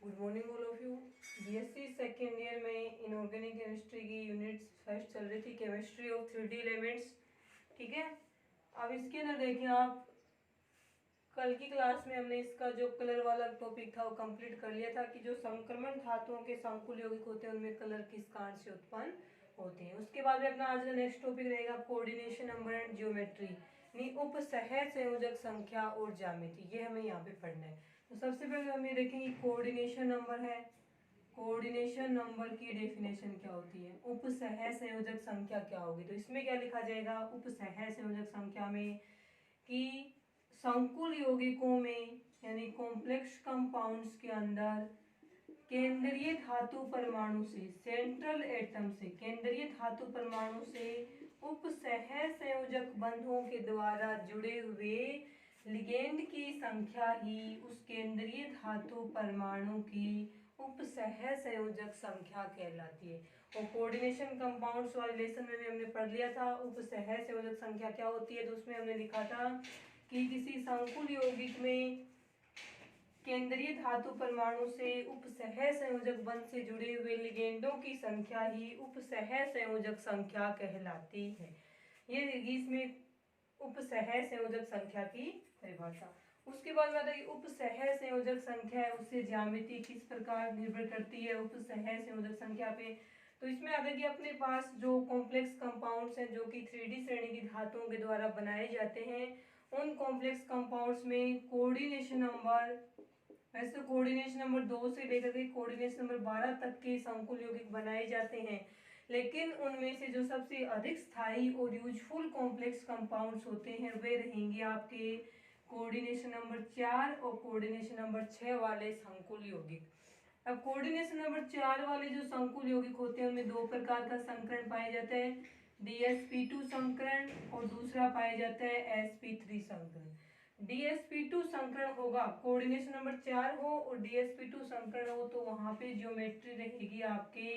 Good morning all of you. BSc second year में inorganic chemistry की unit first चल रही थी, केमिस्ट्री ऑफ 3D एलिमेंट्स। ठीक है, अब इसके अंदर देखिए आप, कल की क्लास में हमने इसका जो कलर वाला टॉपिक था वो कंप्लीट कर लिया था कि जो संक्रमण धातुओं के संकुल यौगिक होते हैं उनमें कलर किस कारण से उत्पन्न होते हैं। उसके बाद में अपना आज का नेक्स्ट टॉपिक रहेगा कोऑर्डिनेशन नंबर एंड ज्योमेट्री, यानी उपसह संयोजक संख्या और ज्यामिति। ये हमें यहाँ पे पढ़ना है। तो सबसे पहले हम ये देखेंगे कोऑर्डिनेशन नंबर है। कोऑर्डिनेशन नंबर की डेफिनेशन क्या होती है, उपसह संयोजक संख्या क्या होगी। तो इसमें क्या लिखा जाएगा, उपसह संयोजक संख्या में कि संकुल यौगिकों में यानी कॉम्प्लेक्स कंपाउंड्स के अंदर केंद्रीय धातु परमाणु से, सेंट्रल एटम से, केंद्रीय धातु परमाणु से उपसह संयोजक बंधों के द्वारा जुड़े हुए लिगेंड की संख्या ही उस केंद्रीय धातु परमाणु की उपसह संयोजक संख्या कहलाती है। और कोऑर्डिनेशन कंपाउंड्स वाले लेसन में भी हमने पढ़ लिया था उपसह संयोजक संख्या क्या होती है। तो उसमें हमने लिखा था कि किसी संकुल यौगिक में केंद्रीय धातु परमाणु से उपसह संयोजक बंध से जुड़े हुए लिगेंडों की संख्या ही उपसह संयोजक संख्या कहलाती है। ये इसमें उपसह संयोजक संख्या की परिभाषा। उसके बाद में आता है उपसह संयोजक संख्या है उससे ज्यामिति किस प्रकार निर्भर करती है उपसह संयोजक संख्या पे। तो इसमें आता है कि अपने पास जो कॉम्प्लेक्स कंपाउंड्स हैं जो कि 3D श्रेणी की धातुओं के द्वारा बनाए जाते हैं, उन कॉम्प्लेक्स कंपाउंड्स में कोऑर्डिनेशन नंबर, वैसे तो कोऑर्डिनेशन नंबर 2 से लेकर के कोऑर्डिनेशन नंबर 12 तक के संकुल यौगिक बनाए जाते हैं, लेकिन उनमें से जो सबसे अधिक स्थायी और यूजफुल कॉम्प्लेक्स कंपाउंड्स होते हैं वे रहेंगे आपके कोऑर्डिनेशन नंबर 4 और कोऑर्डिनेशन नंबर 6 वाले संकुल यौगिक। अब कोऑर्डिनेशन नंबर 4 वाले जो संकुल यौगिक होते हैं उनमें दो प्रकार का संकरण पाया जाता है, DsP2 संकरण और दूसरा पाया जाता है sp3 संकरण। DsP2 संकरण होगा, कोऑर्डिनेशन नंबर 4 हो और DsP2 संकरण हो तो वहां पे ज्योमेट्री रहेगी आपके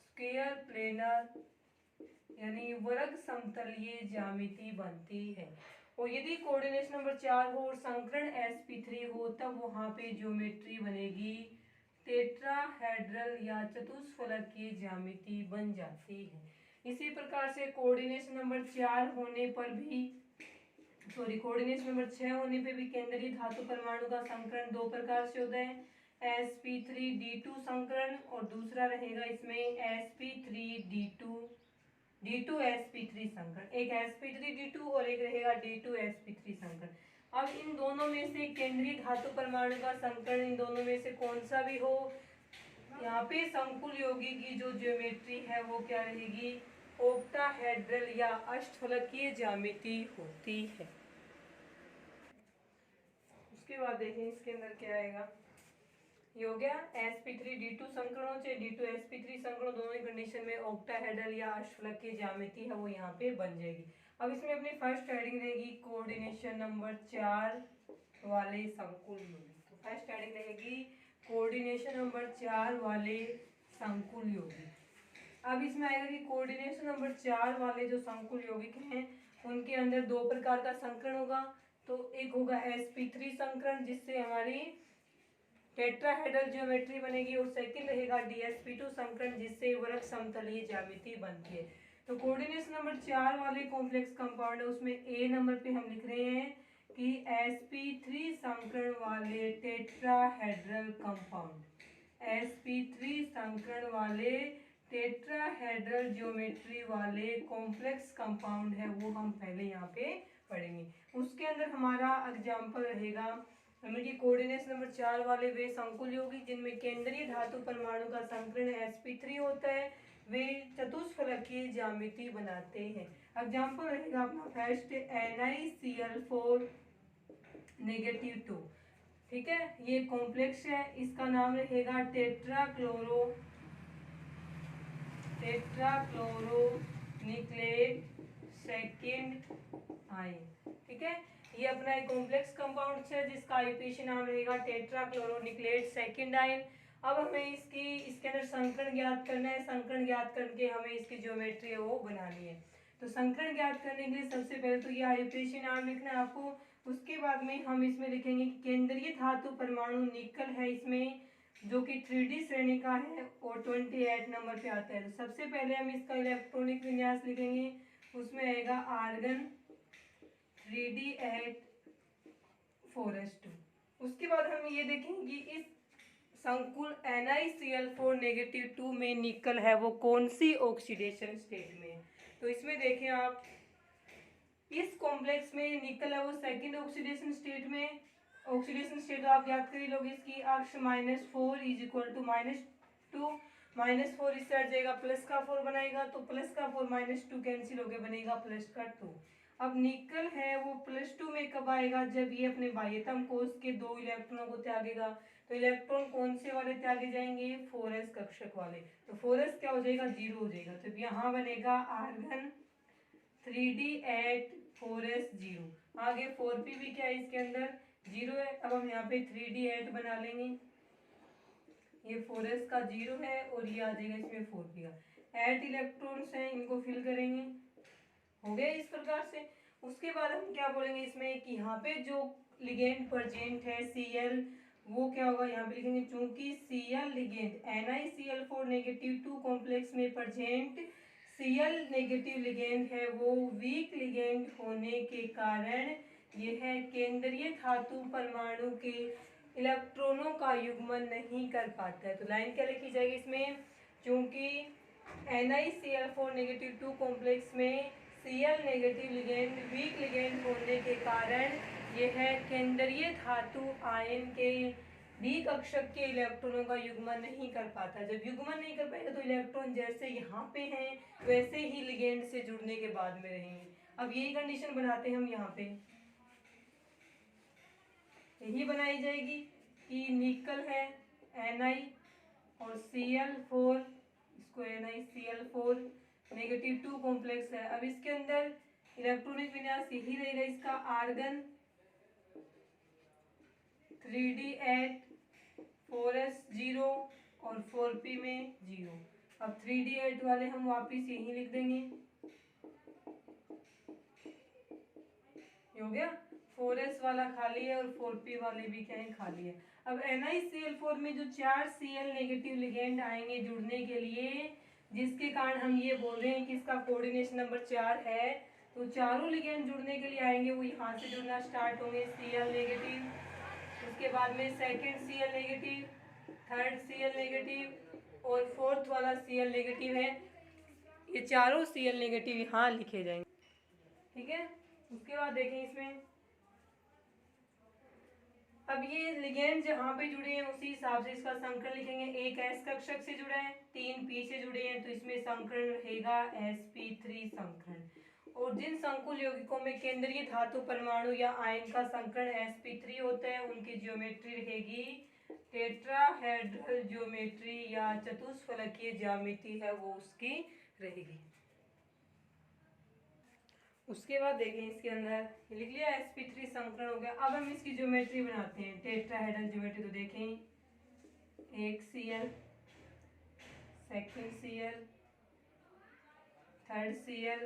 स्क्वायर प्लेनर यानी वर्ग समतलीय ज्यामिति बनती है। और यदि कोऑर्डिनेशन नंबर 4 हो और संकरण sp3 हो तब वहां पे ज्योमेट्री बनेगी टेट्राहेड्रल या चतुष्फलकीय ज्यामिति बन जाती है। इसी प्रकार से कोऑर्डिनेशन नंबर 4 होने पर भी कोऑर्डिनेशन नंबर 6 होने पे भी केंद्रीय धातु परमाणु का संकरण दो प्रकार से होता है, sp3d2 संकरण और दूसरा रहेगा इसमें sp3d2 संकरण। एक sp3d2 और एक रहेगा d2sp3 संकरण। अब इन दोनों में से केंद्रीय धातु परमाणु का संकरण इन दोनों में से कौन सा भी हो, यहाँ पे संकुल यौगिक की जो ज्योमेट्री है वो क्या रहेगी, ऑक्टाहेड्रल या अष्टफलकीय ज्यामिति होती है। उसके बाद देखें इसके अंदर क्या आएगा, ये हो गया sp3d2 संकरणों से d2sp3 संकरण दोनों ही कंडीशन में ऑक्टाहेड्रल या अष्टफलकीय ज्यामिति है वो यहाँ पे बन जाएगी। अब इसमें अपनी फर्स्ट हेडिंग रहेगी कोऑर्डिनेशन नंबर 4 वाले संकुल यौगिक। तो फर्स्ट हेडिंग रहेगी कोऑर्डिनेशन नंबर 4 वाले संकुल यौगिक। अब इसमें आएगा कि कोऑर्डिनेशन नंबर 4 वाले जो संकुल यौगिक हैं उनके अंदर दो प्रकार का संकरण होगा। तो एक होगा sp3 संकरण जिससे हमारी टेट्राहेड्रल ज्योमेट्री बनेगी और सेकंड रहेगा dsp2 संकरण जिससे वर्ग समतलीय ज्यामिति बनती है। तो कोऑर्डिनेशन नंबर 4 वाले कॉम्प्लेक्स कंपाउंड है उसमें ए नंबर पे हम लिख रहे हैं कि sp3 संकरण वाले टेट्राहेड्रल कंपाउंड, sp3 संकरण वाले टेट्राहेड्रल ज्योमेट्री वाले कॉम्प्लेक्स कंपाउंड है वो हम पहले यहाँ पे पढ़ेंगे। उसके अंदर हमारा एग्जाम्पल रहेगा हमें कि कोऑर्डिनेशन नंबर 4 वाले वे संकुल यौगिक जिनमें केंद्रीय धातु परमाणु का संकरण sp3 होता है वे चतुष्फलकीय ज्यामिति बनाते हैं। एग्जाम्पल रहेगा अपना फर्स्ट NiCl4 -2। ठीक है, ये कॉम्प्लेक्स है, इसका नाम रहेगा टेट्राक्लोरोनिक्लेट सेकेंड आयन। ठीक है, ये अपना एक कॉम्प्लेक्स कंपाउंड है जिसका आईयूपीएसी नाम रहेगा टेट्राक्लोरोनिक्लेट सेकेंड आयन। अब हमें इसके अंदर संकरण ज्ञात करना है, संकरण ज्ञात करके हमें इसकी ज्योमेट्री है वो बनानी है। तो संकरण ज्ञात करने के लिए सबसे पहले तो ये आईयूपीएसी नाम लिखना है आपको। उसके बाद में हम इसमें लिखेंगे कि केंद्रीय धातु परमाणु निकल है, इसमें जो कि 3D श्रेणी का है और 28 नंबर पे आता है। तो सबसे पहले हम इसका इलेक्ट्रॉनिक विन्यास लिखेंगे, उसमें आएगा आर्गन 3D8 4s2। उसके बाद हम ये देखेंगे कि इस संकुल NiCl4 -2 में निकल है वो कौन सी ऑक्सीडेशन स्टेट में। तो इसमें देखें आप, इस कॉम्प्लेक्स में निकल है वो सेकंड ऑक्सीडेशन स्टेट में। ऑक्सीडेशन स्टेट आप याद कर ही लोगे, इसकी अक्ष -4 इज इक्वल टू -2, -4 इससे हट जाएगा, प्लस का 4 बनाएगा, तो प्लस का 4 -2 कैंसिल हो गया, बनेगा प्लस का 2। अब निकल है वो +2 में कब आएगा, जब ये अपने बाह्यतम कोष के 2 इलेक्ट्रॉनों को त्यागेगा। तो इलेक्ट्रॉन कौन से वाले त्यागे जाएंगे, 4s कक्षक वाले। तो 4s क्या हो जाएगा, 0 हो जाएगा। तो यहाँ बनेगा आर्गन 3D8 4s 0। आगे 4p भी क्या है, इसके अंदर 0 है। अब हम यहाँ पे 3D8 बना लेंगे, ये 4s का 0 है और ये आ जाएगा इसमें 4p का। 8 इलेक्ट्रॉन्स हैं, इनको फिल करेंगे, हो गया इस प्रकार से। उसके बाद हम क्या बोलेंगे इसमें कि यहाँ पे जो लिगेंड प्रेजेंट है Cl, वो क्या होगा, यहाँ पे लिखेंगे चूंकि Cl लिगेंड NiCl4 -2 कॉम्प्लेक्स में प्रेजेंट Cl नेगेटिव लिगेंड है, वो वीक लिगेंड होने के कारण यह केंद्रीय धातु परमाणु के इलेक्ट्रॉनों का युग्मन नहीं कर पाता है। तो लाइन क्या लिखी जाएगी इसमें, क्योंकि NiCl4 -2 कॉम्प्लेक्स में Cl negative ligand weak ligand होने के कारण यह केंद्रीय धातु आयन के डी कक्षक के इलेक्ट्रॉनों का युग्मन नहीं कर पाता। जब युग्मन नहीं कर पाएगा तो इलेक्ट्रॉन जैसे यहाँ पे हैं वैसे ही लिगेंड से जुड़ने के बाद में रहेंगे। अब यही कंडीशन बनाते हैं हम, यहाँ पे यही बनाई जाएगी कि निकल है Ni और Cl4, इसको NiCl4 -2 कॉम्प्लेक्स है। अब इसके अंदर इलेक्ट्रॉनिक विन्यास यही रहेगा इसका, आर्गन 3D8 4s 0 और 4p में 0। अब 3D8 वाले हम वापिस यही लिख देंगे, हो गया। 4s वाला खाली है और 4p वाले भी क्या है, खाली है। अब NiCl4 में जो 4 Cl नेगेटिव लिगेंड आएंगे जुड़ने के लिए, जिसके कारण हम ये बोल रहे हैं कि इसका कोऑर्डिनेशन नंबर 4 है, तो चारों लिगेंड जुड़ने के लिए आएंगे वो यहाँ से जुड़ना स्टार्ट होंगे, Cl नेगेटिव, उसके बाद में second Cl negative, third Cl negative और फोर्थ वाला Cl नेगेटिव है। ये चारों Cl नेगेटिव यहाँ लिखे जाएंगे, ठीक है। उसके बाद देखें इसमें, अब ये लिगेंड जहाँ पे जुड़े हैं उसी हिसाब से इसका संकरण लिखेंगे। एक S कक्षक से जुड़े हैं, 3 P से जुड़े हैं, तो इसमें संकरण रहेगा sp3 संकरण। और जिन संकुल यौगिकों में केंद्रीय धातु परमाणु या आयन का संकरण sp3 होता है, उनकी ज्योमेट्री रहेगी टेट्राहेड्रल ज्योमेट्री या चतुष्फलकीय ज्यामिति है वो उसकी रहेगी। उसके बाद देखें इसके अंदर लिख लिया sp3 संकरण हो गया। अब हम इसकी ज्योमेट्री बनाते हैं, टेट्राहेड्रल ज्योमेट्री। तो देखें, एक Cl, second Cl, third Cl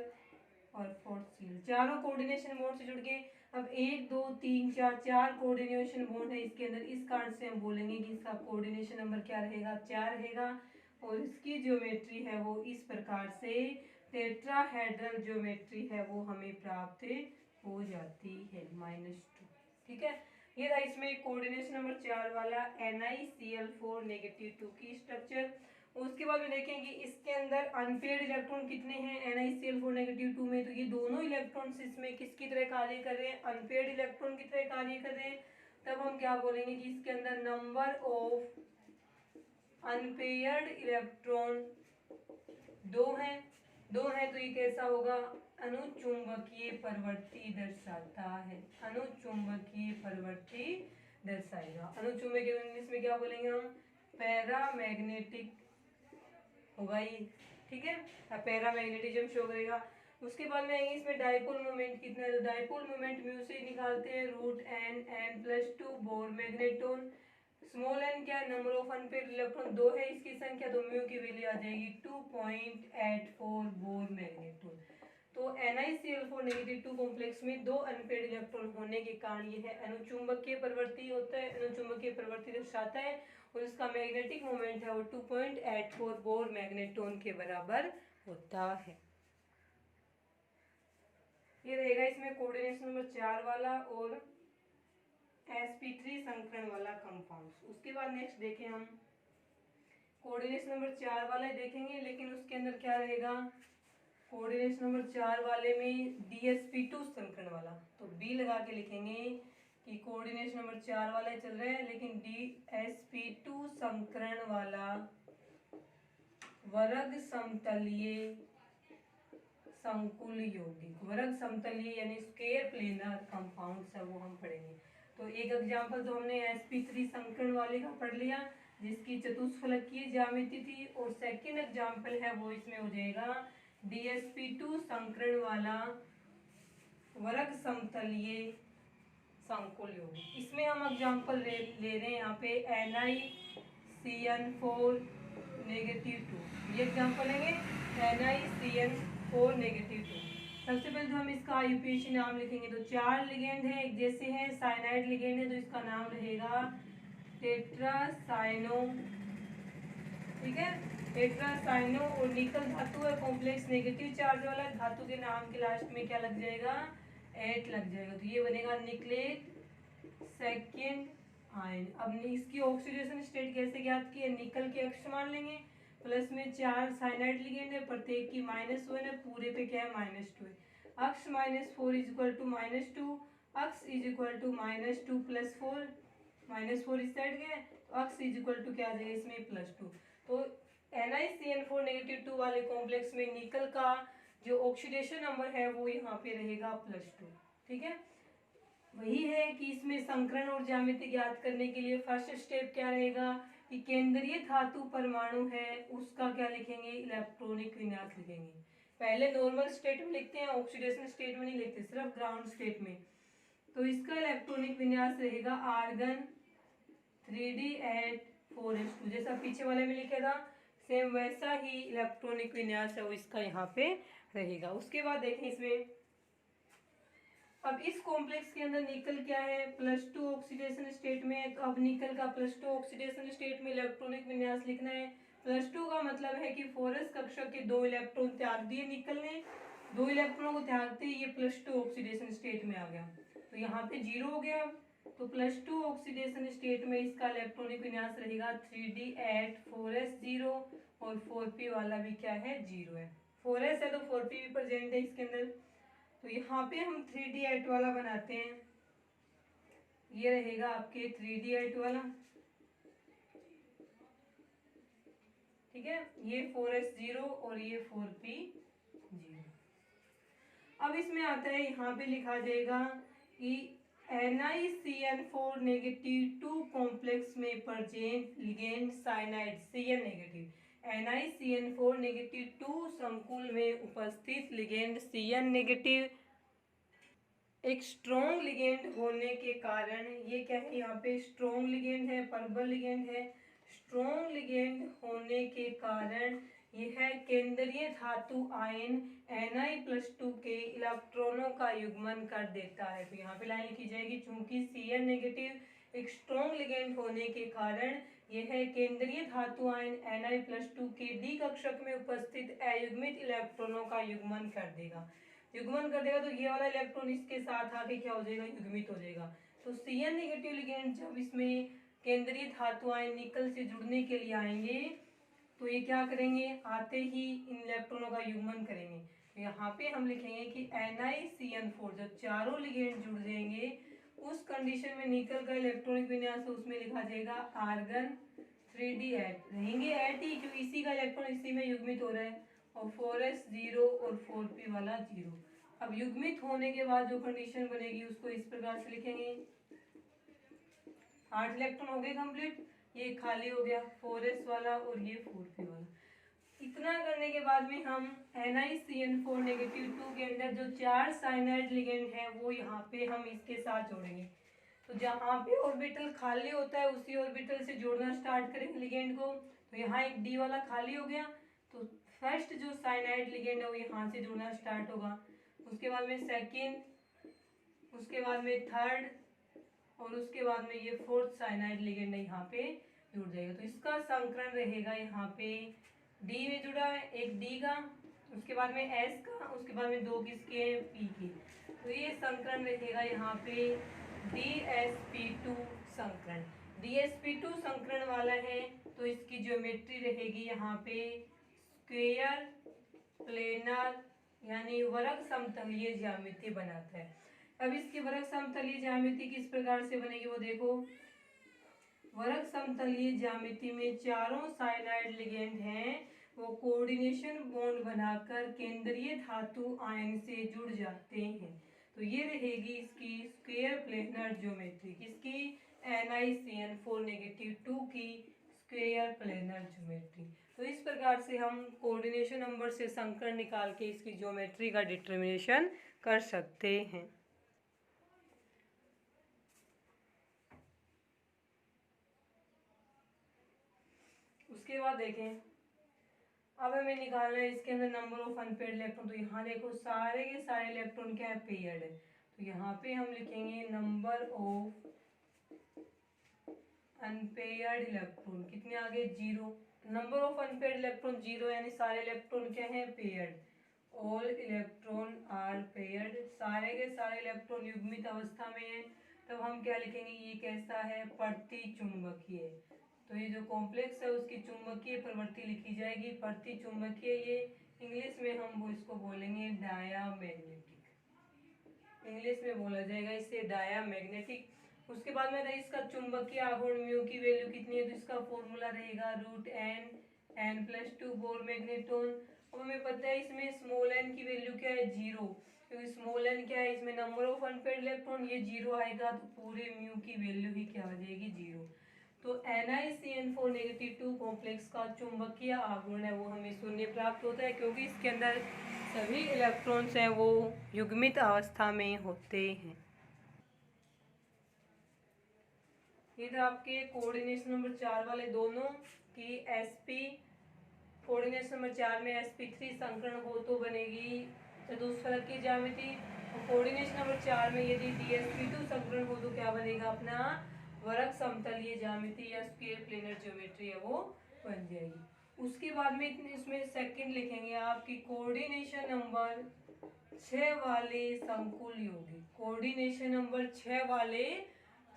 और फोर्थ Cl, चारों कोऑर्डिनेशन बॉन्ड से जुड़ गए। अब 1 2 3 4 चार कोऑर्डिनेशन बॉन्ड है इसके अंदर, इस कारण से हम बोलेंगे कि इसका कोऑर्डिनेशन नंबर क्या रहेगा, 4 रहेगा। और इसकी ज्योमेट्री है वो इस प्रकार से टेट्राहेड्रल ज्योमेट्री है वो हमें प्राप्त हो जाती है, -2, ठीक है। ये था इसमें कोऑर्डिनेशन नंबर 4 वाला NiCl4 -2 की स्ट्रक्चर। उसके बाद में देखें कि इसके अंदर अनपेड इलेक्ट्रॉन कितने हैं NiCl4 -2 में, तो ये दोनों इलेक्ट्रॉन्स इसमें किसकी तरह कार्य कर रहे हैं, अनपेड इलेक्ट्रॉन की तरह कार्य कर रहे हैं। तब हम क्या बोलेंगे कि इसके अंदर नंबर ऑफ अनपेयर्ड इलेक्ट्रॉन 2 है, तो ये कैसा होगा, अनुचुंबकीय प्रवृत्ति दर्शाता है, अनुचुंबकीय प्रवृत्ति दर्शाएगा। अनुचुंबकीय इंग्लिश में क्या बोलेंगे हम, पैरामैग्नेटिक होगा ये, ठीक है, पैरामैग्नेटिज्म शो करेगा। उसके बाद में आएंगे इसमें डाइपोल मोमेंट कितना है, तो डाइपोल मोमेंट म्यू से निकालते हैं, √n+2 bore magneton. Small n क्या है, नंबर ऑफ अनपेड इलेक्ट्रॉन 2 है इसकी संख्या, तो म्यू की वैल्यू आ जाएगी 2.84 बोर मैग्नेटोन। तो NiCl4 नेगेटिव 2 कॉम्प्लेक्स में 2 अनपेड इलेक्ट्रॉन होने के कारण ये है अनुचुंबकीय प्रवृत्ति होता है, अनुचुंबकीय प्रवृत्ति दर्शाता है और इसका मैग्नेटिक मोमेंट है वो 2.84 बोर मैग्नेटोन के बराबर होता है। ये रहेगा इसमें कोऑर्डिनेशन नंबर 4 वाला और sp3 संकरण वाला कंपाउंड। उसके बाद नेक्स्ट देखें हम कोऑर्डिनेशन नंबर 4 वाला देखेंगे, लेकिन उसके अंदर क्या रहेगा, कोऑर्डिनेशन नंबर 4 वाले में DsP2 संकरण वाला, तो B लगा के लिखेंगे कि कोऑर्डिनेशन नंबर 4 वाला चल रहा है, लेकिन DsP2 संकरण वाला वर्ग समतलीय संकुल यौगिक, वर्ग समतलीय यानी स्क्वायर प्लेनर कंपाउंड्स है वो हम पढ़ेंगे। तो एक एग्जांपल तो हमने sp3 संकरण वाले का पढ़ लिया जिसकी चतुष्फलकीय ज्यामिति थी, और सेकंड एग्जांपल है वो इसमें हो जाएगा DsP2 संकरण वाला वर्ग समतलीय संकुल यौगिक। इसमें हम एग्जांपल ले रहे हैं यहाँ पे NiCN4 नेगेटिव 2, ये एग्जांपल लेंगे NiCN4 नेगेटिव 2। सबसे पहले तो हम इसका आईयूपीएसी नाम लिखेंगे, तो 4 लिगेंड है एक जैसे हैं, साइनाइड लिगेंड है तो इसका नाम रहेगा टेट्रासाइनो, ठीक है, टेट्रासाइनो। और निकल धातु है कॉम्प्लेक्स नेगेटिव चार्ज वाला, धातु के नाम के लास्ट में क्या लग जाएगा, 8 लग जाएगा, तो ये बनेगा निकलेट सेकेंड आयन। अब इसकी ऑक्सीडेशन स्टेट कैसे ज्ञात की है, निकल के अक्ष मान लेंगे, प्लस में 4 साइनाइड लिगेंड है, प्रत्येक की -1 है, पूरे पे क्या है -2 है, अक्ष -4 इज इक्वल टू -2, अक्ष इज इक्वल टू -2 प्लस 4, -4 इस साइड गया तो अक्ष इज इक्वल टू क्या आ जाएगा इसमें +2। तो NiCN4 नेगेटिव 2 वाले कॉम्प्लेक्स में निकल का जो ऑक्सीडेशन नंबर है वो यहाँ पे रहेगा +2, ठीक है। वही है कि इसमें संकरण और ज्यामिति ज्ञात करने के लिए फर्स्ट स्टेप क्या रहेगा कि केंद्रीय धातु परमाणु है उसका क्या लिखेंगे, इलेक्ट्रॉनिक विन्यास लिखेंगे। पहले नॉर्मल स्टेट में लिखते हैं, ऑक्सीडेशन स्टेट में नहीं लिखते, सिर्फ ग्राउंड स्टेट में। तो इसका इलेक्ट्रॉनिक विन्यास रहेगा आर्गन 3d8 4s2, जैसा पीछे वाले में लिखा था सेम वैसा ही इलेक्ट्रॉनिक विन्यास है वो इसका यहाँ पे रहेगा। उसके बाद देखें इसमें, अब इस कॉम्प्लेक्स के अंदर निकल क्या है +2 ऑक्सीडेशन स्टेट में है, तो अब निकल का +2 ऑक्सीडेशन स्टेट में इलेक्ट्रॉनिक विन्यास लिखना है। +2 का मतलब है कि 4s कक्षक के 2 इलेक्ट्रॉन त्याग दिए निकल ने, 2 इलेक्ट्रॉनों को त्यागते ही ये +2 ऑक्सीडेशन स्टेट में आ गया, तो यहाँ पे 0 हो गया। तो +2 ऑक्सीडेशन स्टेट में इसका इलेक्ट्रॉनिक विन्यास रहेगा 3d8 4s0, और 4p वाला भी क्या है 0 है, 4s है तो 4p भी प्रेजेंट है इसके अंदर। तो यहाँ पे हम 3d8 वाला बनाते हैं, ये रहेगा आपके 3d8 वाला, ठीक है, ये 4s0 और ये 4p0। अब इसमें आता है यहाँ पे लिखा जाएगा कि NiCN4 नेगेटिव 2 कॉम्प्लेक्स में present ligand cyanide Cn negative, NiCN4 negative 2 संकुल में उपस्थित लिगेंड Cn नेगेटिव एक स्ट्रॉन्ग लिगेंड होने के कारण, ये क्या है यहाँ पे स्ट्रॉन्ग लिगेंड है, प्रबल लिगेंड है, स्ट्रॉन्ग लिगेंड होने के कारण यह केंद्रीय धातु आयन Ni+2 के इलेक्ट्रॉनों का युग्मन कर देता है। तो यहाँ पे लाइन लिखी जाएगी, चूंकि Cn नेगेटिव एक स्ट्रॉन्ग लिगेंड होने के कारण यह केंद्रीय धातु आयन Ni+2 के D कक्षक में उपस्थित अयुग्मित इलेक्ट्रॉनों का युग्मन कर देगा। युग्मन कर देगा तो ये वाला इलेक्ट्रॉन इसके साथ आके क्या हो जाएगा, युग्मित हो जाएगा। तो Cn नेगेटिव लिगेंड जब इसमें केंद्रीय धातु आयन निकल से जुड़ने के लिए आएंगे तो ये क्या करेंगे, आते ही इन इलेक्ट्रॉनों का युग्मन करेंगे। तो यहाँ पे हम लिखेंगे कि NiCN4 जब चारों लिगेंड जुड़ जाएंगे उस कंडीशन में निकल का इलेक्ट्रॉनिक विन्यास उसमें लिखा जाएगा आर्गन 3d8 रहेंगे 8 ही, क्योंकि इसी का इलेक्ट्रॉन इसी में युग्मित हो रहा है, और 4s0 और 4p वाला 0। अब युग्मित होने के बाद जो कंडीशन बनेगी उसको इस प्रकार से लिखेंगे, 8 इलेक्ट्रॉन हो गए कंप्लीट, ये खाली हो गया 4s वाला और ये 4p वाला। इतना करने के बाद में हम NiCN4 नेगेटिव 2 के अंदर जो 4 साइनाइड लिगेंड है वो यहाँ पे हम इसके साथ जोड़ेंगे। तो जहाँ पे ऑर्बिटल खाली होता है उसी ऑर्बिटल से जोड़ना स्टार्ट करेंगे लिगेंड को। तो यहाँ एक D वाला खाली हो गया, तो फर्स्ट जो साइनाइड लिगेंड है वो यहाँ से जुड़ना स्टार्ट होगा, उसके बाद में सेकंड, उसके बाद में थर्ड, और उसके बाद में ये फोर्थ साइनाइड लिगेंड यहाँ पे जुड़ जाएगा। तो इसका संकरण रहेगा यहाँ पे डी में जुड़ा है, एक डी का, उसके बाद में एस का, उसके बाद में 2 किसके पी के। तो ये संकरण रहेगा यहाँ पे DsP2 संकरण। DsP2 संकरण वाला है तो इसकी ज्योमेट्री रहेगी यहाँ पे स्क्वेयर प्लेनर यानी वर्ग समतलीय ज्यामिति बनाता है। अब इसकी वर्ग समतलीय ज्यामिति किस प्रकार से बनेगी वो देखो। वर्ग समतलीय ज्यामिति में चारों साइनाइड लिगेंड हैं वो कोऑर्डिनेशन बॉन्ड बनाकर केंद्रीय धातु आयन से जुड़ जाते हैं। तो ये रहेगी इसकी स्क्वायर प्लेनर ज्योमेट्री, किसकी NiCN4 की स्क्वायर प्लेनर ज्योमेट्री। तो इस प्रकार से हम कोऑर्डिनेशन नंबर से संकरण निकाल के इसकी ज्योमेट्री का डिटर्मिनेशन कर सकते हैं। उसके बाद देखें, अब हमें निकालना है इसके अंदर नंबर ऑफ अनपेयर्ड इलेक्ट्रॉन। तो यहाँ देखो सारे के सारे इलेक्ट्रॉन क्या है, पेयर्ड है। तो यहाँ पे हम लिखेंगे नंबर ऑफ अनपेयर्ड इलेक्ट्रॉन, कितने आ गए 0। नंबर ऑफ अनपेयर्ड इलेक्ट्रॉन 0 यानी सारे इलेक्ट्रॉन क्या है, paired. All electron are paired, सारे के सारे इलेक्ट्रॉन युग्मित अवस्था में है। तब हम क्या लिखेंगे, ये कैसा है, प्रतिचुंबकीय। तो ये जो कॉम्प्लेक्स है उसकी चुंबकीय प्रवृत्ति लिखी जाएगी प्रतिचुंबकीय। ये इंग्लिश में हम इसको बोलेंगे डायामैग्नेटिक, इंग्लिश में बोला जाएगा इसे डायामैग्नेटिक। उसके बाद में इसका चुंबकीय आघूर्ण म्यू की वैल्यू कितनी है, तो इसका फॉर्मूला रहेगा √n+2 बोर मैग्नेटोन। अब हमें पता है इसमें स्मॉल n की वैल्यू क्या है, 0, क्योंकि स्मॉल n क्या है, इसमें नंबर ऑफ अनपेयर्ड इलेक्ट्रॉन, ये 0 आएगा तो पूरे म्यू की वैल्यू ही क्या आ जाएगी, 0। तो NiCN4 कॉम्प्लेक्स का चुंबकीय आघूर्ण है वो हमें शून्य प्राप्त होता है, क्योंकि इसके अंदर सभी इलेक्ट्रॉन्स हैं वो युग्मित अवस्था में होते हैं। ये तो आपके कोऑर्डिनेशन नंबर 4 वाले दोनों की sp, कोऑर्डिनेशन नंबर 4 में sp3 संकरण हो तो बनेगी चतुष्फलक की ज्यामिति, और कोऑर्डिनेशन नंबर 4 में यदि DsP2 संकरण हो तो क्या बनेगा, अपना वर्ग समतलीय ज्यामिति या स्क्वायर प्लेनर ज्योमेट्री है वो बन जाएगी। उसके बाद में इसमें सेकंड लिखेंगे आपकी कोऑर्डिनेशन नंबर 6 वाले संकुल यौगिक, कोऑर्डिनेशन नंबर 6 वाले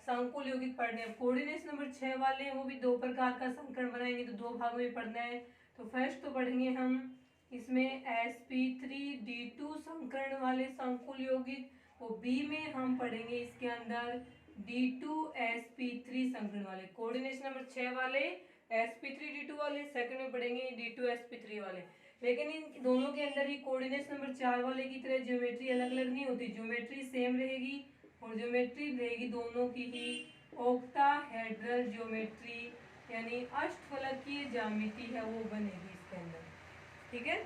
संकुल यौगिक पढ़ने हैं। कोऑर्डिनेशन नंबर 6 वाले हैं वो भी 2 प्रकार का संकरण बनाएंगे, तो 2 भागों में पढ़ना है। तो फर्स्ट तो पढ़ेंगे हम इसमें sp3d2 संकरण वाले संकुल यौगिक, वो बी में हम पढ़ेंगे इसके अंदर d2sp3 संकरण वाले। कोऑर्डिनेशन नंबर 6 वाले sp3d2 वाले, सेकंड में पढ़ेंगे d2sp3 वाले। लेकिन इन दोनों के अंदर ही कोऑर्डिनेशन नंबर 4 वाले की तरह ज्योमेट्री अलग अलग नहीं होती, ज्योमेट्री सेम रहेगी, और ज्योमेट्री रहेगी दोनों की ही ऑक्टाहेड्रल ज्योमेट्री यानी अष्टफलकीय ज्यामिति है वो बनेगी इसके अंदर, ठीक है।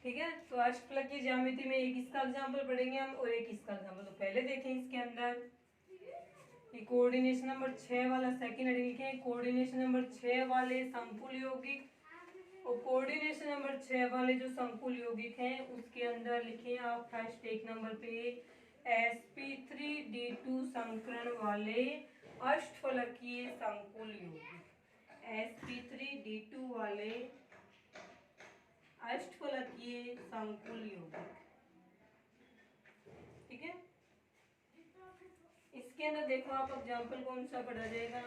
ठीक है, तो अष्टफलकीय ज्यामिति में एक इसका एग्जांपल पढ़ेंगे हम और एक इसका एग्जांपल। तो पहले देखें इसके अंदर ये कोऑर्डिनेशन नंबर 6 वाला सेकंड हेडिंग लिखे, कोऑर्डिनेशन नंबर 6 वाले संकुल यौगिक, और कोऑर्डिनेशन नंबर 6 वाले जो संकुल यौगिक हैं उसके अंदर लिखे आप फर्स्ट एक नंबर पे sp3d2 संकरण वाले अष्टफलकीय संकुल यौगिक, sp3d2 वाले अष्टफलकीय संकुल यौगिक, ठीक है। इसके अंदर देखो आप एग्जांपल कौन सा पढ़ा जाएगा,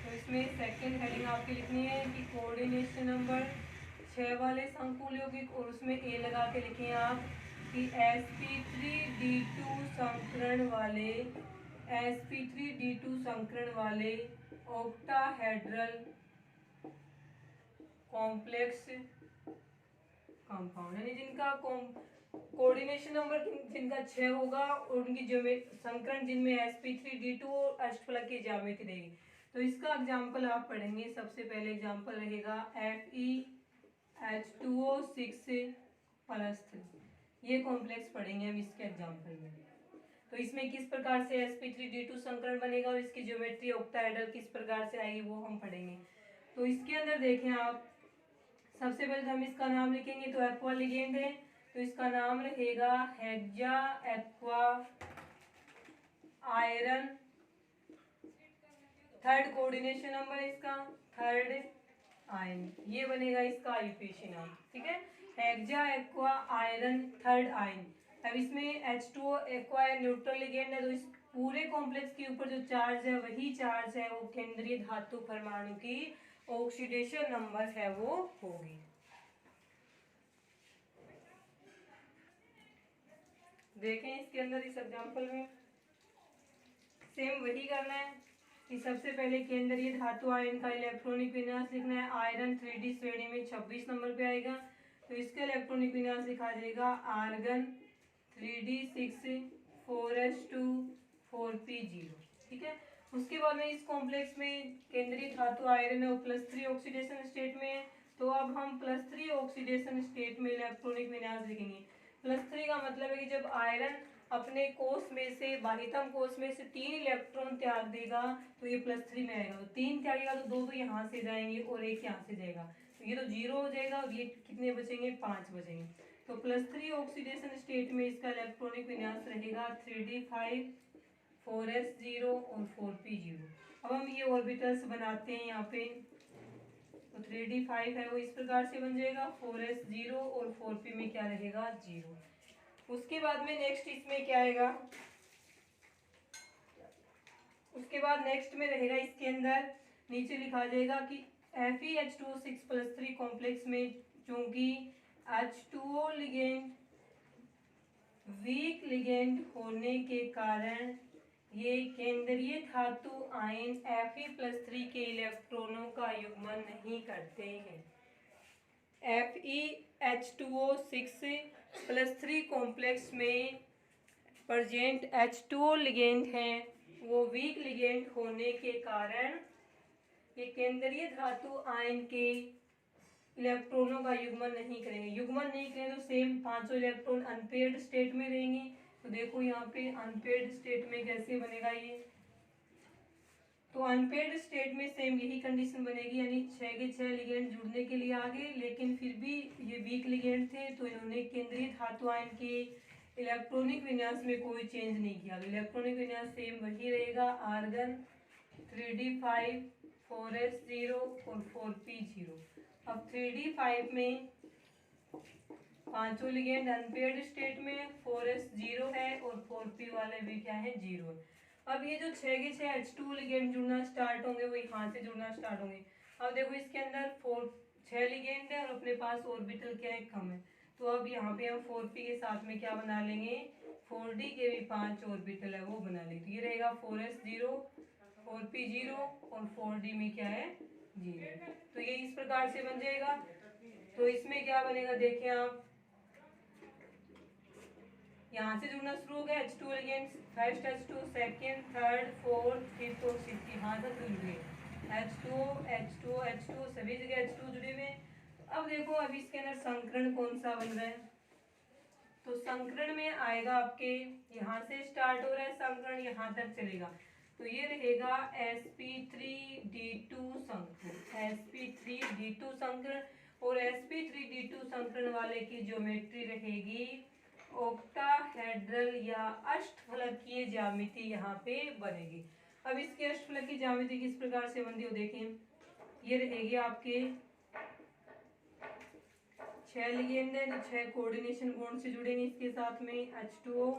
तो इसमें सेकंड हेडिंग आपकी लिखनी है कि कोऑर्डिनेशन नंबर 6 वाले संकुल यौगिक, और उसमें ए लगा के लिखें आप कि sp3d2 संकरण वाले ऑक्टाहेड्रल कॉम्प्लेक्स कंपाउंड, यानी जिनका कोऑर्डिनेशन नंबर जिनका 6 होगा और उनकी संकरण जिनमें sp3d2 और अष्टफलकीय ज्यामिति रहेगी। तो इसका एग्जांपल आप पढ़ेंगे, सबसे पहले एग्जांपल रहेगा FeH2O6+3। ये कॉम्प्लेक्स पढ़ेंगे हम इसके एग्जाम्पल में। तो इसमें किस प्रकार से sp3d2 संकरण बनेगा और इसकी ज्योमेट्री ऑक्टाहेड्रल किस प्रकार से आएगी वो हम पढ़ेंगे। तो इसके अंदर देखें आप, सबसे पहले हम इसका नाम लिखेंगे। तो एक्वा लिगेंड है तो इसका नाम रहेगा hexa aqua iron. Third coordination number इसका थर्ड आयन, ये बनेगा इसका आईयूपीएसी नाम। ठीक है, hexa aqua iron third ion. अब इसमें H2O एक्वा न्यूट्रल लिगेंड है तो इस पूरे कॉम्प्लेक्स के ऊपर जो चार्ज है वही चार्ज है वो केंद्रीय धातु परमाणु की ऑक्सीडेशन नंबर है वो होगी। देखें इसके अंदर इस एग्जांपल में सेम वही करना है कि सबसे पहले केंद्रीय धातु आयन का इलेक्ट्रॉनिक विन्यास लिखना है। आयरन 3D श्रेणी में 26 नंबर पे आएगा तो इसका इलेक्ट्रॉनिक विन्यास लिखा जाएगा आर्गन 3D6 4s2 4p0। ठीक है, उसके बाद में इस कॉम्प्लेक्स में केंद्रीय धातु आयरन है +3 ऑक्सीडेशन स्टेट में है तो अब हम +3 ऑक्सीडेशन स्टेट में इलेक्ट्रॉनिक विन्यास लिखेंगे। +3 का मतलब है कि जब आयरन अपने कोष में से बाह्यतम कोष में से 3 इलेक्ट्रॉन त्याग देगा तो ये +3 में आएगा। तो 3 त्यागेगा तो 2 तो यहाँ से जाएंगे और 1 यहाँ से जाएगा तो ये तो 0 हो जाएगा और ये कितने बचेंगे 5 बचेंगे। तो +3 ऑक्सीडेशन स्टेट में इसका इलेक्ट्रॉनिक विन्यास रहेगा 3d5 4s0 और 4p0। अब हम ये ऑर्बिटल्स बनाते हैं यहाँ पे। तो 3d5 है वो इस प्रकार से बन जाएगा 4s0 और 4p में क्या रहेगा 0। उसके बाद में नेक्स्ट इसमें क्या आएगा, उसके बाद नेक्स्ट में रहेगा इसके अंदर नीचे लिखा जाएगा कि FeH2O6+3 कॉम्प्लेक्स में चूंकि H2O लिगेंड वीक लिगेंड होने के कारण ये केंद्रीय धातु आयन Fe+3 के इलेक्ट्रॉनों का युग्मन नहीं करते हैं। FeH2O6+3 कॉम्प्लेक्स में प्रेजेंट H2O लिगेंड है वो वीक लिगेंड होने के कारण ये केंद्रीय धातु आयन के इलेक्ट्रॉनों का युग्मन नहीं करेंगे। युग्मन नहीं करेंगे तो सेम 500 इलेक्ट्रॉन अनपेयर्ड स्टेट में रहेंगे। तो देखो यहाँ पे अनपेयर्ड स्टेट में कैसे बनेगा ये, तो अनपेयर्ड स्टेट में सेम यही कंडीशन बनेगी, यानी 6 के 6 लिगेंड जुड़ने के लिए आगे, लेकिन फिर भी ये वीक लिगेंड थे तो इन्होंने केंद्रीय धातु आयन के इलेक्ट्रॉनिक विन्यास में कोई चेंज नहीं किया। तो इलेक्ट्रॉनिक विन्यास सेम वही रहेगा, आर्गन 3d5 4s0 और 4p0। अब 3d5 में पांचों लिगेंड अनपेयर्ड स्टेट में, 4s0 है और 4p वाले भी क्या है 0 है। अब ये जो 6 के 6 H2 लिगेंड जुड़ना स्टार्ट होंगे वो यहाँ से जुड़ना स्टार्ट होंगे। अब देखो इसके अंदर 6 लिगेंड है और अपने पास ऑर्बिटल क्या है कम है तो अब यहाँ पे हम 4p के साथ में क्या बना लेंगे 4d के भी 5 ऑर्बिटल है वो बना लेंगे। तो ये रहेगा 4s0 4p0 और 4d में क्या है 0। तो ये इस प्रकार से बन जाएगा। तो इसमें क्या बनेगा देखें आप, यहाँ से जुड़ना शुरू हो गया H2 ligands, first H2 second third fourth fifth और सिक्स्थ, यहाँ तक जुड़ गए H2 H2 H2 सभी जगह H2 जुड़े हुए। अब देखो अभी इसके अंदर संकरण कौन सा बन रहा है, तो संकरण में आएगा आपके यहाँ से स्टार्ट हो रहा है संकरण यहाँ तक चलेगा तो ये रहेगा sp3d2 संकरण, sp3d2 संकरण। और sp3d2 संकरण वाले की ज्योमेट्री रहेगी ऑक्टाहेड्रल या अष्टफलकीय ज्यामिति यहाँ पे बनेगी। अब इसकी अष्टफलकीय ज्यामिति किस प्रकार से बनती है देखें, ये रहेगी आपके 6 लिगेंड है तो 6 कोऑर्डिनेशन बॉन्ड से जुड़ेंगे इसके साथ में H2O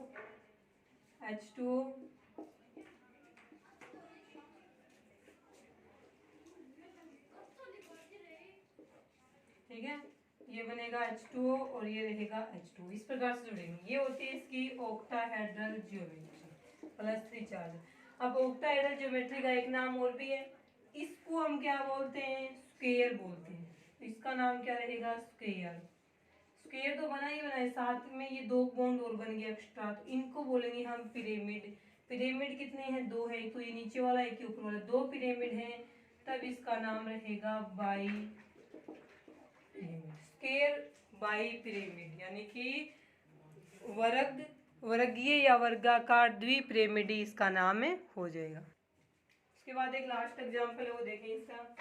ठीक है, ये बनेगा H2O और ये रहेगा H2, इस प्रकार से जुड़ेंगे। ये होती है इसकी ऑक्टाहेड्रल ज्योमेट्री +3 चार्ज। अब ऑक्टाहेड्रल ज्योमेट्री का एक नाम और भी है, इसको हम क्या बोलते हैं स्क्वायर बोलते हैं। तो इसका नाम क्या रहेगा स्क्वायर। स्क्वायर तो बना ही बना है, साथ में ये 2 बॉन्ड और बन गए एक्स्ट्रा तो इनको बोलेंगे हम पिरामिड। पिरामिड कितने हैं 2 है, तो ये नीचे वाला एक ऊपर वाला 2 पिरामिड है तब इसका नाम रहेगा बाई स्क्वायर बाई पिरामिड, यानी कि वर्ग वर्गीय या वर्गाकार द्विपिरामिडी इसका नाम है हो जाएगा। उसके बाद एक लास्ट एग्जांपल है वो देखें इसका।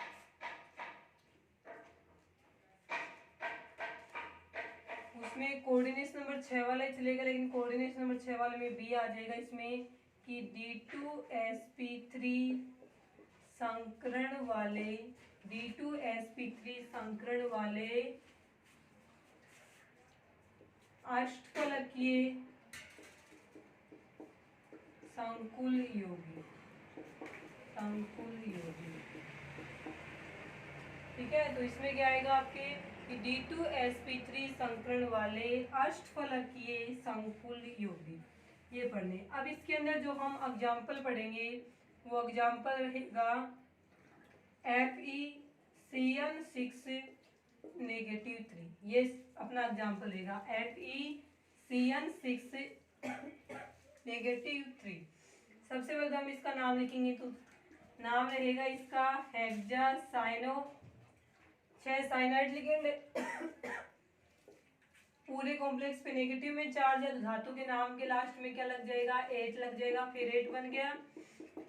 उसमें कोऑर्डिनेशन नंबर 6 वाला ही चलेगा, लेकिन कोऑर्डिनेशन नंबर 6 वाले में बी आ जाएगा इसमें कि D2sp3 संकरण वाले D2sp3 संकरण वाले अष्टफलकीय संकुल योगी ठीक है। तो इसमें क्या आएगा आपके कि D2sp3 संकरण वाले अष्टफलकीय संकुल योगी, ये पढ़ने। अब इसके अंदर जो हम एग्जाम्पल पढ़ेंगे वो एग्जाम्पल रहेगा FeCN6-3, ये अपना एग्जाम्पल रहेगा FeCN6-3। सबसे पहले हम इसका नाम लिखेंगे, तो नाम रहेगा इसका हेक्सासाइनो 6 साइनाइड लिगेंड पूरे कॉम्प्लेक्स पे नेगेटिव में चार्ज है, धातु के नाम के लास्ट में क्या लग जाएगा 8 लग जाएगा, फिर 8 बन गया।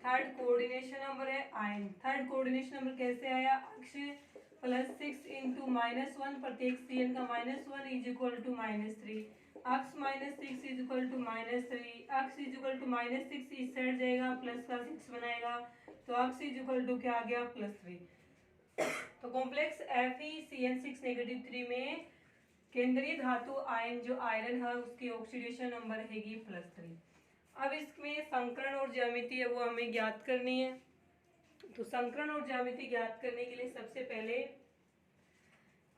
थर्ड कोऑर्डिनेशन नंबर है आयन। थर्ड कोऑर्डिनेशन नंबर कैसे आया, अक्ष +6 × -1 प्रत्येक CN का -1 = -3, अक्ष -6 = -3, अक्ष -6 इस साइड जाएगा प्लस का 6 बनाएगा, तो अक्ष क्या आ गया +3। तो कॉम्प्लेक्स FeCN6-3 में केंद्रीय धातु आयन जो आयरन है उसकी ऑक्सीडेशन नंबर रहेगी +3। अब इसमें संकरण और ज्यामिति है वो हमें ज्ञात करनी है। तो संकरण और ज्यामिति ज्ञात करने के लिए सबसे पहले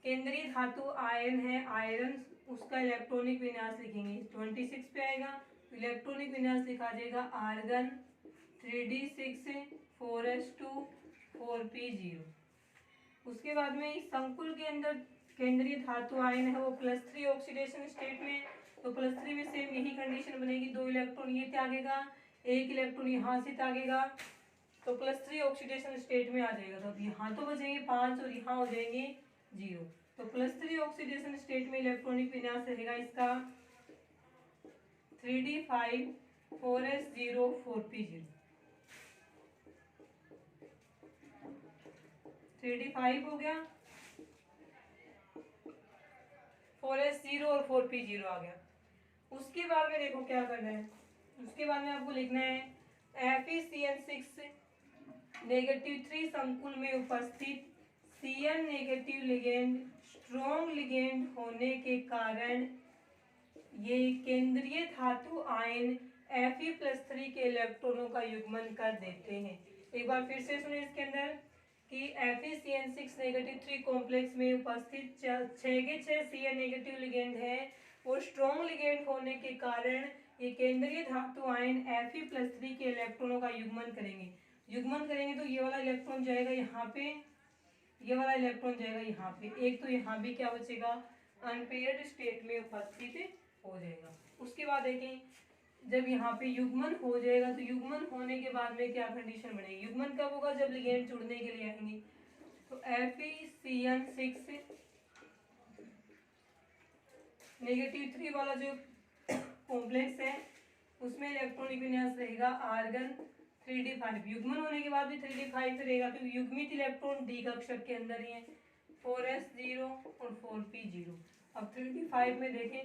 केंद्रीय धातु आयन है आयरन, उसका इलेक्ट्रॉनिक विन्यास लिखेंगे। 26 पे आएगा तो इलेक्ट्रॉनिक विन्यास लिखा जाएगा आर्गन 3d6 4s2 4p0। उसके बाद में संकुल के अंदर केंद्रीय धातु आयन है वो +3 ऑक्सीडेशन स्टेट में, तो +3 में सेम यही कंडीशन बनेगी, 2 इलेक्ट्रॉन ये त्यागेगा, 1 इलेक्ट्रॉन यहाँ से त्यागेगा, तो +3 ऑक्सीडेशन स्टेट में आ जाएगा। तो यहाँ तो बचेंगे 5 और यहाँ हो जाएंगे 0। तो +3 ऑक्सीडेशन स्टेट में इलेक्ट्रॉनिक विन्यास रहेगा इसका 3d5 4s0 4p0। 3d5 हो गया, 4s0 और 4p0 आ गया। उसके बाद में देखो क्या करना है, उसके बाद में आपको लिखना है FeCN6-3 संकुल में उपस्थित Cn negative ligand strong ligand होने के कारण ये केंद्रीय धातु आयन Fe+3 के इलेक्ट्रॉनों का युग्मन कर देते हैं। एक बार फिर से सुनिए इसके अंदर कि FeCN6-3 कॉम्प्लेक्स में उपस्थित 6 के 6 Cn नेगेटिव लिगेंड है, वो स्ट्रॉन्ग लिगेंड होने के कारण ये केंद्रीय धातु आयन Fe+3 के इलेक्ट्रॉनों का युग्मन करेंगे। तो ये वाला इलेक्ट्रॉन जाएगा यहाँ पे, ये वाला इलेक्ट्रॉन जाएगा यहाँ पे, एक तो यहाँ भी क्या बचेगा अनपेयर्ड स्टेट में उपस्थित हो जाएगा। उसके बाद देखें जब यहाँ पे युग्मन हो जाएगा तो युग्मन होने के बाद में क्या कंडीशन बनेगी, युग्मन कब होगा जब लिगेंड जुड़ने के लिए आएंगे। तो FeCN6-3 वाला जो कॉम्प्लेक्स है उसमें इलेक्ट्रॉनिक विन्यास रहेगा आर्गन 3d5, युग्मन होने के बाद भी 3d5 रहेगा क्योंकि युग्मित इलेक्ट्रॉन d कक्षक के अंदर ही है, 4s0 और 4p0। अब 3d5 में देखें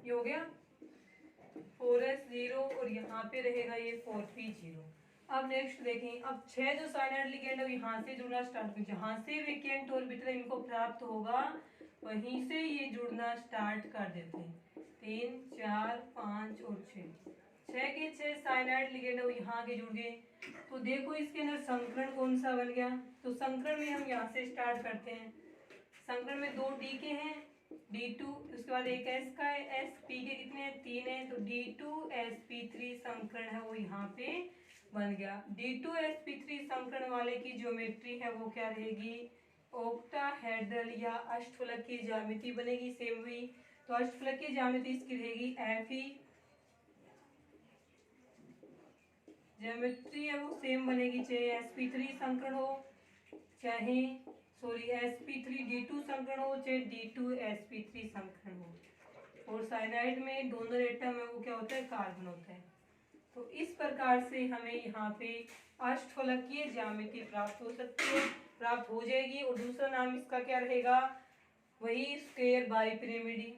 ये हो गया 4s0 और यहाँ पे रहेगा ये 4p0। अब नेक्स्ट देखें, अब 6 जो साइनाइड लिगेंड है यहाँ से जुड़ना स्टार्ट, जहाँ से वेकेंट ऑर्बिटल इनको प्राप्त होगा वहीं से ये जुड़ना स्टार्ट कर देते हैं। 3 4 5 और 6 के 6 साइनाइड लिगेंड है वो यहाँ के जुड़ गए। तो देखो इसके अंदर संकरण कौन सा बन गया, तो संकरण में हम यहाँ से स्टार्ट करते हैं। संकरण में 2 D के हैं D2, उसके बाद एक S का है, SP के कितने हैं 3 है, तो D2sp3 संकरण है वो यहाँ पे बन गया। D2sp3 संकरण वाले की ज्योमेट्री है वो क्या रहेगी ऑक्टाहेड्रल या अष्टफलकीय ज्यामिति बनेगी सेम हुई। तो अष्टफलकीय ज्यामिति इसकी रहेगी Fe, ज्योमेट्री है वो सेम बनेगी चाहे sp3 संकरण हो चाहे सॉरी sp3d2 संकरण हो चाहे d2sp3 संकरण हो, और साइनाइड में डोनर एटम है वो क्या होता है, कार्बन होता है। तो इस प्रकार से हमें यहाँ पे अष्टफलकीय ज्यामिति प्राप्त हो सकती है, प्राप्त हो जाएगी। और दूसरा नाम इसका क्या रहेगा, वही स्क्वायर बाइपिरामिडी।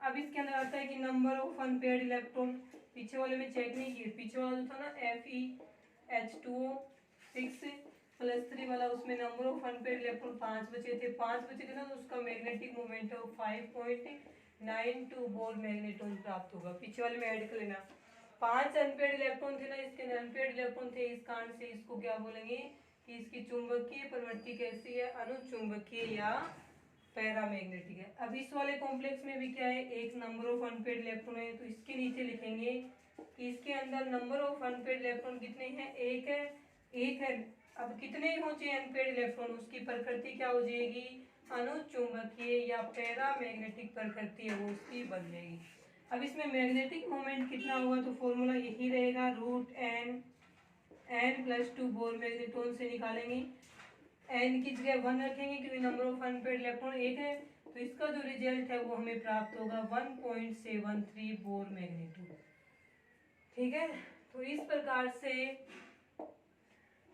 अब इसके अंदर आता है कि नंबर ऑफ अनपेयर्ड इलेक्ट्रॉन, पीछे वाले में चेक नहीं किए, पीछे वाला जो था ना FeH2O6+3 वाला, उसमें नंबर ऑफ अनपेयर्ड इलेक्ट्रॉन 5 बचे थे, 5 बचे थे ना, तो उसका मैग्नेटिक मोमेंट 5.92 बोर मैग्नेट्रॉन प्राप्त होगा। पीछे वाले में ऐड कर लेना, 5 अनपेयर्ड इलेक्ट्रॉन थे ना, इसके अंदर अनपेयर्ड इलेक्ट्रॉन थे, इस कारण से इसको क्या बोलेंगे कि इसकी चुंबकीय प्रवृत्ति कैसी है, अनुचुंबकीय या पैरामैग्नेटिक है। अब इस वाले कॉम्प्लेक्स में भी क्या है, एक नंबर ऑफ अनपेयर्ड इलेक्ट्रॉन है, तो इसके नीचे लिखेंगे कि इसके अंदर नंबर ऑफ अनपेयर्ड इलेक्ट्रॉन कितने हैं, एक है, एक है। अब कितने हो चाहिए अनपेयर्ड इलेक्ट्रॉन, उसकी प्रकृति क्या हो जाएगी, अनुचुंबकीय या पैरामैग्नेटिक प्रकृति है वो उसकी बन जाएगी। अब इसमें मैग्नेटिक मोमेंट कितना होगा, तो फॉर्मूला यही रहेगा, √n+2 बोर मैग्नेट्रॉन से निकालेंगे। n की जगह 1 रखेंगे क्योंकि नंबर ऑफ अनपेयर्ड इलेक्ट्रॉन एक है, तो इसका जो रिजल्ट है वो हमें प्राप्त होगा 1.73 बोर मैग्नेट्यूड। ठीक है, तो इस प्रकार से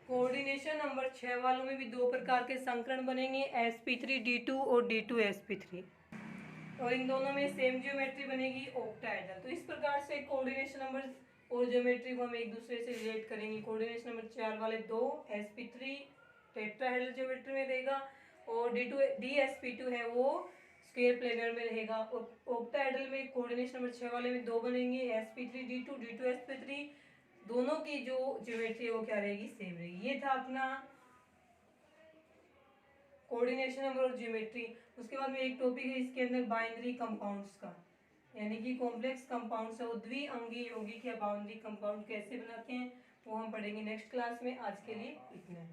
कोऑर्डिनेशन नंबर 6 वालों में भी दो प्रकार के संकरण बनेंगे, sp3d2 और d2sp3, और इन दोनों में सेम ज्योमेट्री बनेगी, ऑक्टाहेड्रल। तो इस प्रकार से कोऑर्डिनेशन नंबर और ज्योमेट्री को हम एक दूसरे से रिलेट करेंगे। कोऑर्डिनेशन नंबर 4 वाले दो sp3 टेट्राहेड्रल ज्योमेट्री में रहेगा, और dsp2 है वो स्क्वायर प्लेनर में रहेगा। और ऑक्टाहेड्रल में कोऑर्डिनेशन नंबर 6 वाले में दो बनेंगे, sp3d2 d2sp3, दोनों की जो ज्योमेट्री है वो क्या रहेगी, सेम रहेगी। ये था अपना कोऑर्डिनेशन नंबर और ज्योमेट्री। उसके बाद में एक टॉपिक है इसके अंदर बाइनरी कंपाउंड्स का, यानी कि कॉम्प्लेक्स कंपाउंड्स है वो द्विअंगी यौगिक या बाइनरी कंपाउंड कैसे बनाते हैं वो हम पढ़ेंगे नेक्स्ट क्लास में। आज के लिए इतना है।